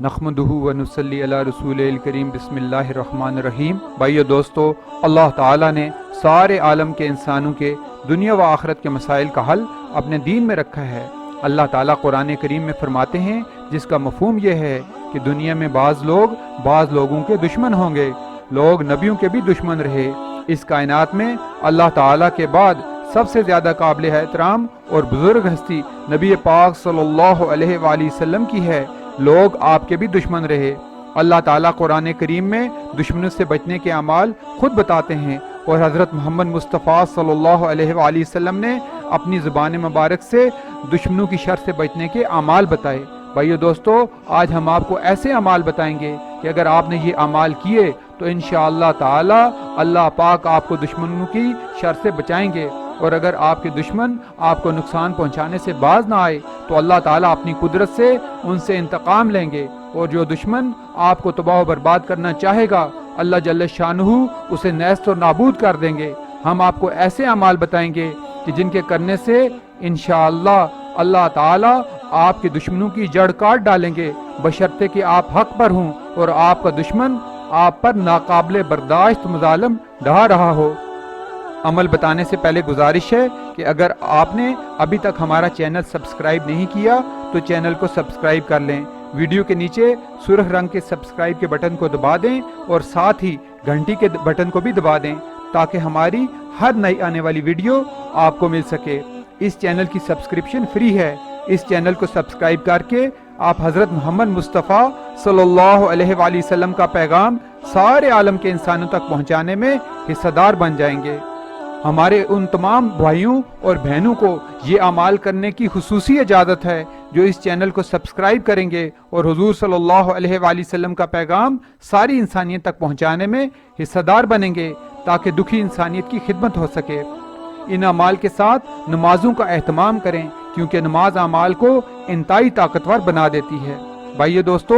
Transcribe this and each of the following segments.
نحمدہ و نصلی علی رسول الکریم بسم اللہ الرحمن الرحیم۔ بھائیو دوستو، اللہ تعالیٰ نے سارے عالم کے انسانوں کے دنیا و آخرت کے مسائل کا حل اپنے دین میں رکھا ہے۔ اللہ تعالیٰ قرآن کریم میں فرماتے ہیں، جس کا مفہوم یہ ہے کہ دنیا میں بعض لوگوں کے دشمن ہوں گے، لوگ نبیوں کے بھی دشمن رہے۔ اس کائنات میں اللہ تعالیٰ کے بعد سب سے زیادہ قابل احترام اور بزرگ ہستی نبی پاک صلی اللہ علیہ وآلہ وسلم کی ہے، لوگ آپ کے بھی دشمن رہے۔ اللہ تعالیٰ قرآن کریم میں دشمنوں سے بچنے کے اعمال خود بتاتے ہیں، اور حضرت محمد مصطفیٰ صلی اللہ علیہ وآلہ وسلم نے اپنی زبان مبارک سے دشمنوں کی شر سے بچنے کے اعمال بتائے۔ بھائیو دوستو، آج ہم آپ کو ایسے اعمال بتائیں گے کہ اگر آپ نے یہ اعمال کیے تو انشاءاللہ تعالی اللہ پاک آپ کو دشمنوں کی شر سے بچائیں گے، اور اگر آپ کے دشمن آپ کو نقصان پہنچانے سے باز نہ آئے تو اللہ تعالیٰ اپنی قدرت سے ان سے انتقام لیں گے، اور جو دشمن آپ کو تباہ و برباد کرنا چاہے گا اللہ جل شانہ اسے نیست و نابود کر دیں گے۔ ہم آپ کو ایسے اعمال بتائیں گے کہ جن کے کرنے سے انشاءاللہ اللہ تعالیٰ آپ کے دشمنوں کی جڑ کاٹ ڈالیں گے، بشرطے کہ آپ حق پر ہوں اور آپ کا دشمن آپ پر ناقابل برداشت مظالم ڈھا رہا ہو۔ عمل بتانے سے پہلے گزارش ہے کہ اگر آپ نے ابھی تک ہمارا چینل سبسکرائب نہیں کیا تو چینل کو سبسکرائب کر لیں، ویڈیو کے نیچے سرخ رنگ کے سبسکرائب کے بٹن کو دبا دیں اور ساتھ ہی گھنٹی کے بٹن کو بھی دبا دیں تاکہ ہماری ہر نئی آنے والی ویڈیو آپ کو مل سکے۔ اس چینل کی سبسکرپشن فری ہے۔ اس چینل کو سبسکرائب کر کے آپ حضرت محمد مصطفیٰ صلی اللہ علیہ وآلہ وسلم کا پیغام سارے عالم کے انسانوں تک پہنچانے میں حصہ دار بن جائیں گے۔ ہمارے ان تمام بھائیوں اور بہنوں کو یہ اعمال کرنے کی خصوصی اجازت ہے جو اس چینل کو سبسکرائب کریں گے اور حضور صلی اللہ علیہ وآلہ وسلم کا پیغام ساری انسانیت تک پہنچانے میں حصہ دار بنیں گے تاکہ دکھی انسانیت کی خدمت ہو سکے۔ ان اعمال کے ساتھ نمازوں کا اہتمام کریں کیونکہ نماز اعمال کو انتہائی طاقتور بنا دیتی ہے۔ بھائیو دوستو،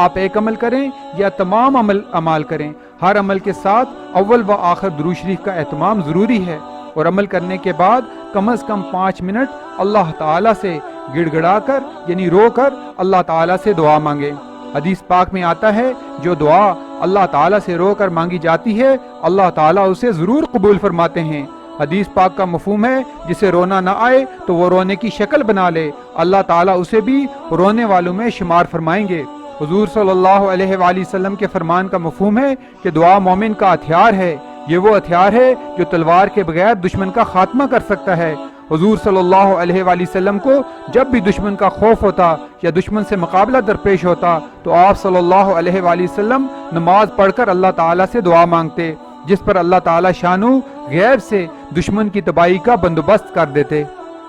آپ ایک عمل کریں یا تمام عمل کریں، ہر عمل کے ساتھ اول و آخر درود شریف کا اہتمام ضروری ہے، اور عمل کرنے کے بعد کم از کم 5 منٹ اللہ تعالیٰ سے گڑ گڑا کر یعنی رو کر اللہ تعالیٰ سے دعا مانگیں۔ حدیث پاک میں آتا ہے جو دعا اللہ تعالیٰ سے رو کر مانگی جاتی ہے اللہ تعالیٰ اسے ضرور قبول فرماتے ہیں۔ حدیث پاک کا مفہوم ہے جسے رونا نہ آئے تو وہ رونے کی شکل بنا لے، اللہ تعالیٰ اسے بھی رونے والوں میں شمار فرمائیں گے۔ حضور صلی اللہ علیہ وآلہ وسلم کے فرمان کا مفہوم ہے کہ دعا مومن کا ہتھیار ہے، یہ وہ ہتھیار ہے جو تلوار کے بغیر دشمن کا خاتمہ کر سکتا ہے۔ حضور صلی اللہ علیہ وآلہ وسلم کو جب بھی دشمن کا خوف ہوتا یا دشمن سے مقابلہ درپیش ہوتا تو آپ صلی اللہ علیہ وآلہ وسلم نماز پڑھ کر اللہ تعالیٰ سے دعا مانگتے، جس پر اللہ تعالیٰ شانہ غیب سے دشمن کی تباہی کا بندوبست کر دیتے۔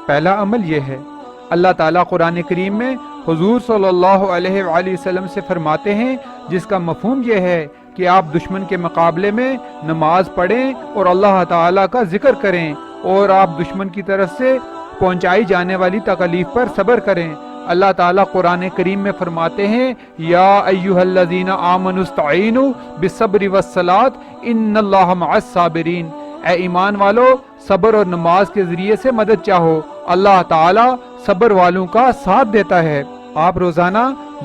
پہلا عمل یہ ہے۔ اللہ تعالیٰ قرآن کریم میں حضور صلی اللہ علیہ وآلہ وسلم سے فرماتے ہیں، جس کا مفہوم یہ ہے کہ آپ دشمن کے مقابلے میں نماز پڑھیں اور اللہ تعالیٰ کا ذکر کریں، اور آپ دشمن کی طرف سے پہنچائی جانے والی تکلیف پر صبر کریں۔ اللہ تعالیٰ قرآن کریم میں فرماتے ہیں، یا ایھا الذین آمنوا استعینوا بالصبر والصلاۃ ان اللہ مع الصابرین، اے ایمان والو صبر اور نماز کے ذریعے سے مدد چاہو، اللہ تعالیٰ صبر والوں کا ساتھ دیتا ہے۔ آپ روزانہ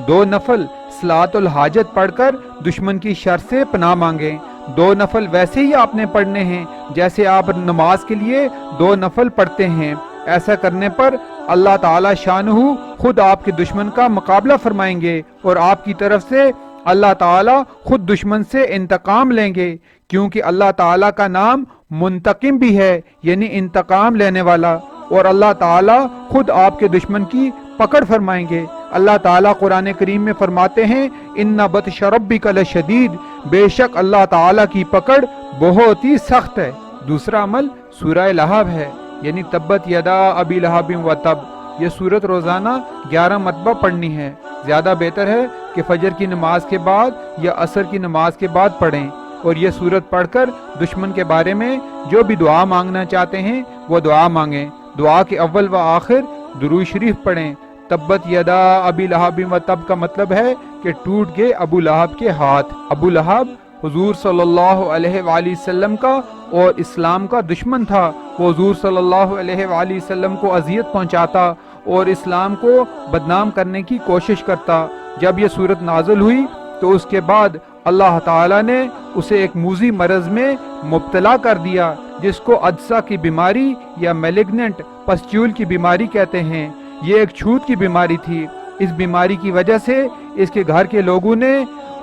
2 نفل صلاۃ الحاجت پڑھ کر دشمن کی شر سے پناہ مانگیں۔ 2 نفل ویسے ہی آپ نے پڑھنے ہیں جیسے آپ نماز کے لیے 2 نفل پڑھتے ہیں۔ ایسا کرنے پر اللہ تعالیٰ شانہ خود آپ کے دشمن کا مقابلہ فرمائیں گے، اور آپ کی طرف سے اللہ تعالیٰ خود دشمن سے انتقام لیں گے، کیونکہ اللہ تعالیٰ کا نام منتقم بھی ہے یعنی انتقام لینے والا، اور اللہ تعالیٰ خود آپ کے دشمن کی پکڑ فرمائیں گے۔ اللہ تعالیٰ قرآن کریم میں فرماتے ہیں، ان بطش ربک لشدید، بے شک اللہ تعالیٰ کی پکڑ بہت ہی سخت ہے۔ دوسرا عمل سورہ لہب ہے یعنی تبت یدا ابی لہب و تب۔ یہ سورت روزانہ 11 مرتبہ پڑھنی ہے۔ زیادہ بہتر ہے کہ فجر کی نماز کے بعد یا عصر کی نماز کے بعد پڑھیں، اور یہ سورت پڑھ کر دشمن کے بارے میں جو بھی دعا مانگنا چاہتے ہیں وہ دعا مانگیں۔ دعا کے اول و آخر درود شریف پڑھیں۔ تبت یدا ابی لہب و تب کا مطلب ہے کہ ٹوٹ گئے ابو لہب کے ہاتھ۔ ابو لہب حضور صلی اللہ علیہ وآلہ وسلم کا اور اسلام کا دشمن تھا۔ وہ حضور صلی اللہ علیہ وآلہ وسلم کو اذیت پہنچاتا اور اسلام کو بدنام کرنے کی کوشش کرتا۔ جب یہ صورت نازل ہوئی تو اس کے بعد اللہ تعالیٰ نے اسے ایک موذی مرض میں مبتلا کر دیا، جس کو عدسہ کی بیماری یا میلیگننٹ پسچیول کی بیماری کہتے ہیں۔ یہ ایک چھوت کی بیماری تھی۔ اس بیماری کی وجہ سے اس کے گھر کے لوگوں نے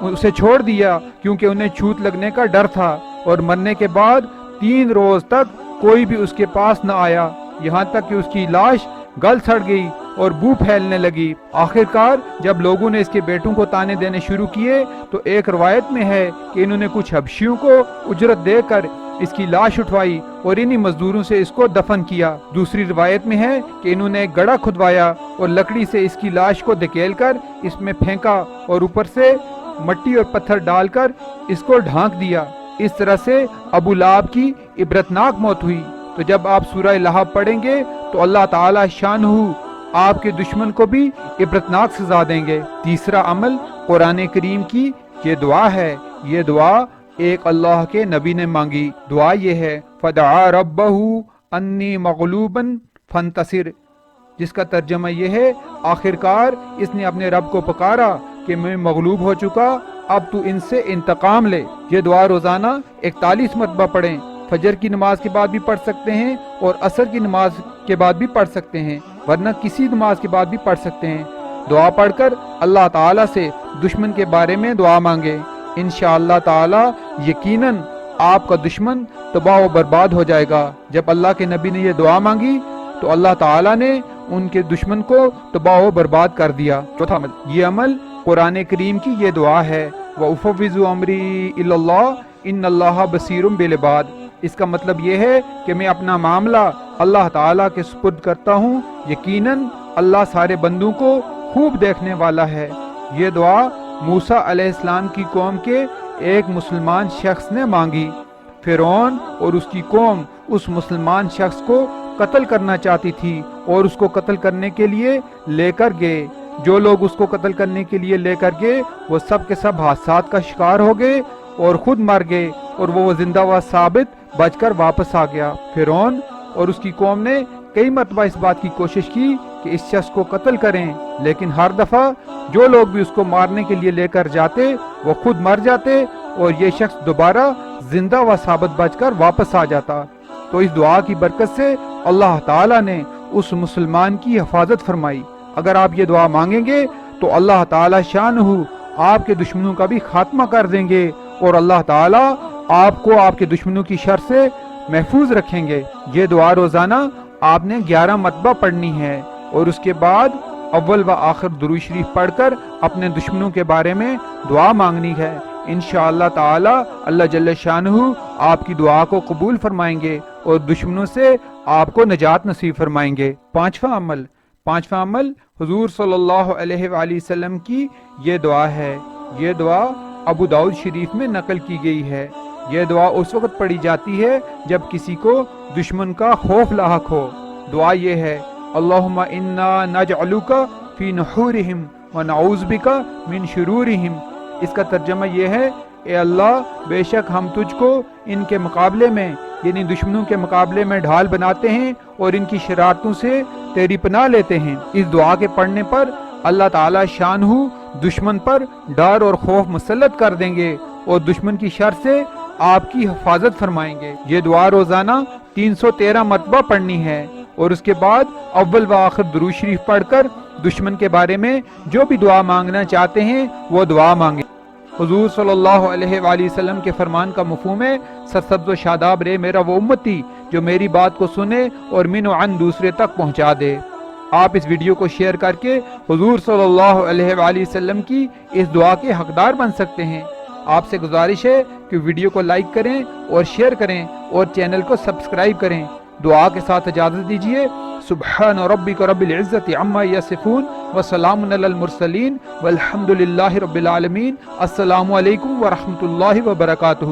اسے چھوڑ دیا، کیونکہ انہیں چھوت لگنے کا ڈر تھا، اور مرنے کے بعد 3 روز تک کوئی بھی اس کے پاس نہ آیا، یہاں تک کہ اس کی لاش گل سڑ گئی اور بو پھیلنے لگی۔ آخرکار جب لوگوں نے اس کے بیٹوں کو تانے دینے شروع کیے تو ایک روایت میں ہے کہ انہوں نے کچھ حبشیوں کو اجرت دے کر اس کی لاش اٹھوائی اور انہی مزدوروں سے اس کو دفن کیا۔ دوسری روایت میں ہے کہ انہوں نے ایک گڑھا کھدوایا اور لکڑی سے اس کی لاش کو دھکیل کر اس میں پھینکا اور اوپر سے مٹی اور پتھر ڈال کر اس کو ڈھانک دیا۔ اس طرح سے ابو لہب کی عبرتناک موت ہوئی۔ تو جب آپ سورہ لہب پڑھیں گے تو اللہ تعالی شانہ آپ کے دشمن کو بھی عبرتناک سزا دیں گے۔ تیسرا عمل قرآن کریم کی یہ دعا ہے۔ یہ دعا ایک اللہ کے نبی نے مانگی۔ دعا یہ ہے فدعا ربہ انی مغلوبا فانتصر، جس کا ترجمہ یہ ہے آخرکار اس نے اپنے رب کو پکارا کہ میں مغلوب ہو چکا، اب تو ان سے انتقام لے۔ یہ دعا روزانہ 41 مرتبہ پڑھیں۔ فجر کی نماز کے بعد بھی پڑھ سکتے ہیں اور عصر کی نماز کے بعد بھی پڑھ سکتے ہیں، ورنہ کسی نماز کے بعد بھی پڑھ سکتے ہیں۔ دعا پڑھ کر اللہ تعالیٰ سے دشمن کے بارے میں دعا مانگے، انشاءاللہ تعالیٰ یقیناً آپ کا دشمن تباہ و برباد ہو جائے گا۔ جب اللہ کے نبی نے یہ دعا مانگی تو اللہ تعالیٰ نے ان کے دشمن کو تباہ و برباد کر دیا۔ چوتھا عمل، یہ عمل قرآن کریم کی یہ دعا ہے وَأُفَوِّضُ أَمْرِي إِلَى اللَّهِ إِنَّ اللَّهَ بَصِيرٌ بِالْعِبَادِ۔ اس کا مطلب یہ ہے کہ میں اپنا معاملہ اللہ تعالیٰ کے سپرد کرتا ہوں، یقیناً اللہ سارے بندوں کو خوب دیکھنے والا ہے۔ یہ دعا موسیٰ علیہ السلام کی قوم کے ایک مسلمان شخص نے مانگی۔ فرعون اور اس کی قوم اس مسلمان شخص کو قتل کرنا چاہتی تھی اور اس کو قتل کرنے کے لیے لے کر گئے۔ جو لوگ اس کو قتل کرنے کے لیے لے کر گئے وہ سب کے سب حادثات کا شکار ہو گئے اور خود مر گئے، اور وہ زندہ و ثابت بچ کر واپس آ گیا۔ فرعون اور اس کی قوم نے کئی مرتبہ اس بات کی کوشش کی کہ اس شخص کو قتل کریں، لیکن ہر دفعہ جو لوگ بھی اس کو مارنے کے لیے لے کر جاتے وہ خود مر جاتے اور یہ شخص دوبارہ زندہ و ثابت بچ کر واپس آ جاتا۔ تو اس دعا کی برکت سے اللہ تعالیٰ نے اس مسلمان کی حفاظت فرمائی۔ اگر آپ یہ دعا مانگیں گے تو اللہ تعالیٰ شانہ آپ کے دشمنوں کا بھی خاتمہ کر دیں گے، اور اللہ تعالیٰ آپ کو آپ کے دشمنوں کی شر سے محفوظ رکھیں گے۔ یہ دعا روزانہ آپ نے 11 مرتبہ پڑھنی ہے، اور اس کے بعد اول و آخر درود شریف پڑھ کر اپنے دشمنوں کے بارے میں دعا مانگنی ہے۔ انشاءاللہ تعالی اللہ جل شانہ آپ کی دعا کو قبول فرمائیں گے اور دشمنوں سے آپ کو نجات نصیب فرمائیں گے۔ پانچواں عمل حضور صلی اللہ علیہ وآلہ وسلم کی یہ دعا ہے۔ یہ دعا ابو داؤد شریف میں نقل کی گئی ہے۔ یہ دعا اس وقت پڑھی جاتی ہے جب کسی کو دشمن کا خوف لاحق ہو۔ دعا یہ ہے اللہم انا نجعلک فی نحورہم ونعوذ بک من شرورہم۔ اس کا ترجمہ یہ ہے اے اللہ بے شک ہم تجھ کو ان کے مقابلے میں یعنی دشمنوں کے مقابلے میں ڈھال بناتے ہیں اور ان کی شرارتوں سے تیری پناہ لیتے ہیں۔ اس دعا کے پڑھنے پر اللہ تعالی شانہ دشمن پر ڈر اور خوف مسلط کر دیں گے اور دشمن کی شر سے آپ کی حفاظت فرمائیں گے۔ یہ دعا روزانہ 313 مرتبہ پڑھنی ہے، اور اس کے بعد اول و آخر درود شریف پڑھ کر دشمن کے بارے میں جو بھی دعا مانگنا چاہتے ہیں وہ دعا مانگیں۔ حضور صلی اللہ علیہ وآلہ وسلم کے فرمان کا مفہوم ہے سرسبز و شاداب رہے میرا وہ امتی جو میری بات کو سنے اور من و عن دوسرے تک پہنچا دے۔ آپ اس ویڈیو کو شیئر کر کے حضور صلی اللہ علیہ وآلہ وسلم کی اس دعا کے حقدار بن سکتے ہیں۔ آپ سے گزارش ہے کہ ویڈیو کو لائک کریں اور شیئر کریں اور چینل کو سبسکرائب کریں۔ دعا کے ساتھ اجازت دیجیے۔ سبحان ربک رب العزت عما یصفون وسلام علی المرسلین والحمد للہ رب العالمین۔ السلام علیکم ورحمۃ اللہ وبرکاتہ۔